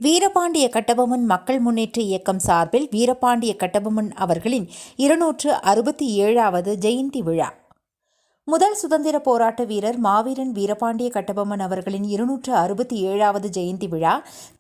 வீரபாண்டிய கட்டபொம்மன் மக்கள் முன்னேற்ற இயக்கம் சார்பில் வீரபாண்டிய கட்டபொம்மன் அவர்களின் 267வது ஜெயந்தி விழா. முதல் சுதந்திர போராட்ட வீரர் மாவீரன் வீரபாண்டிய கட்டபொம்மன் அவர்களின் 267வது ஜெயந்தி விழா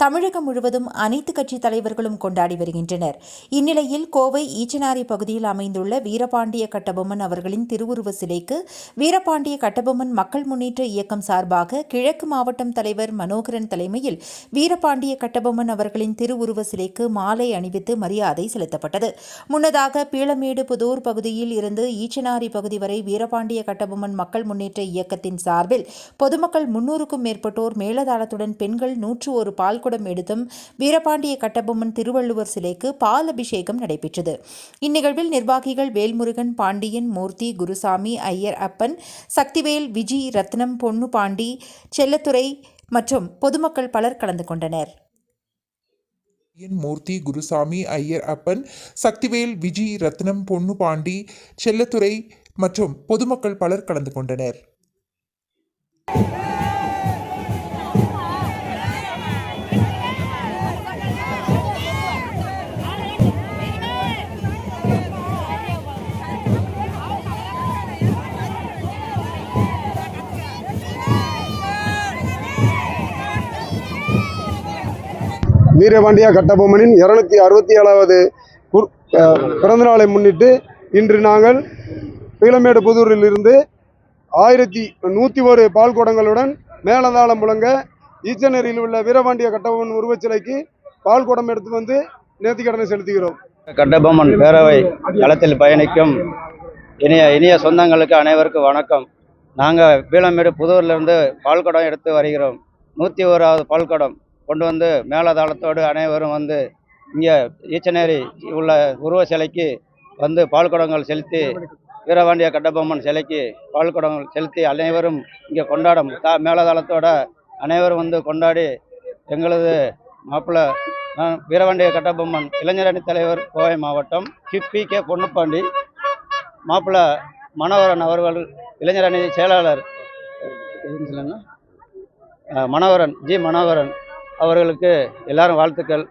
தமிழகம் முழுவதும் அனைத்து கட்சித் தலைவர்களும் கொண்டாடி வருகின்றனர். இந்நிலையில் கோவை ஈச்சனாரி பகுதியில் அமைந்துள்ள வீரபாண்டிய கட்டபொம்மன் அவர்களின் திருவுருவ சிலைக்கு வீரபாண்டிய கட்டபொம்மன் மக்கள் முன்னேற்ற இயக்கம் சார்பாக கிழக்கு மாவட்டம் தலைவர் மனோகரன் தலைமையில் வீரபாண்டிய கட்டபொம்மன் அவர்களின் திருவுருவ சிலைக்கு மாலை அணிவித்து மரியாதை செலுத்தப்பட்டது. முன்னதாக பீளமேடு புதூர் பகுதியில் இருந்து ஈச்சனாரி பகுதி வரை வீரபாண்டிய கட்டபொம்மன் மக்கள் முன்னேற்ற இயக்கத்தின் சார்பில் பொதுமக்கள் 300க்கும் மேற்பட்டோர் மேளதாளத்துடன் பெண்கள் 101 பால்குடம் எடுத்தும் வீரபாண்டிய கட்டபொம்மன் திருவள்ளுவர் சிலைக்கு பால் அபிஷேகம் நடைபெற்றது. இந்நிகழ்வில் நிர்வாகிகள் வேல்முருகன், பாண்டியன், மூர்த்தி, குருசாமி, ஐயர் அப்பன், சக்திவேல், விஜி, ரத்னம், பொன்னு பாண்டி, செல்லத்துறை மற்றும் பொதுமக்கள் பலர் கலந்து கொண்டனர். மூர்த்தி, குருசாமி, ஐயர் அப்பன், சக்திவேல், விஜி, ரத்னம், பொன்னு பாண்டி, செல்லத்துறை மற்றும் பொதுமக்கள் பலர் கலந்து கொண்டனர். வீரபாண்டிய கட்டபொம்மனின் 267வது பிறந்தநாளை முன்னிட்டு இன்று நாங்கள் பீளமேடு புதூரில் இருந்து 1101 பால்குடங்களுடன் மேளதாளம் முழங்க ஈச்சனேரியில் உள்ள வீரபாண்டிய கட்டபொம்மன் உருவச்சிலைக்கு பால்குடம் எடுத்து வந்து நேர்த்திக்கடனை செலுத்துகிறோம். கட்டபொம்மன் பேரவை களத்தில் பயணிக்கும் இனிய சொந்தங்களுக்கு அனைவருக்கும் வணக்கம். நாங்கள் பீளமேடு புதூரிலிருந்து பால்குடம் எடுத்து வருகிறோம். 101வது பால்குடம் கொண்டு வந்து மேளதாளத்தோடு அனைவரும் வந்து இங்கே ஈச்சனேரி உள்ள உருவ சிலைக்கு வந்து பால்குடங்கள் செலுத்தி வீரபாண்டிய கட்டபொம்மன் சிலைக்கு பால்குடங்கள் செலுத்தி அனைவரும் இங்கே கொண்டாடும் மேளதாளத்தோட அனைவரும் வந்து கொண்டாடி எங்களது மாப்பிள்ளை வீரபாண்டிய கட்டபொம்மன் இளைஞரணி தலைவர் கோவை மாவட்டம் பி.கே. பொன்னுப்பாண்டி, மாப்பிள்ளை மனோகரன் அவர்கள் இளைஞரணி செயலாளர் மனோகரன் அவர்களுக்கு எல்லாரும் வாழ்த்துக்கள்.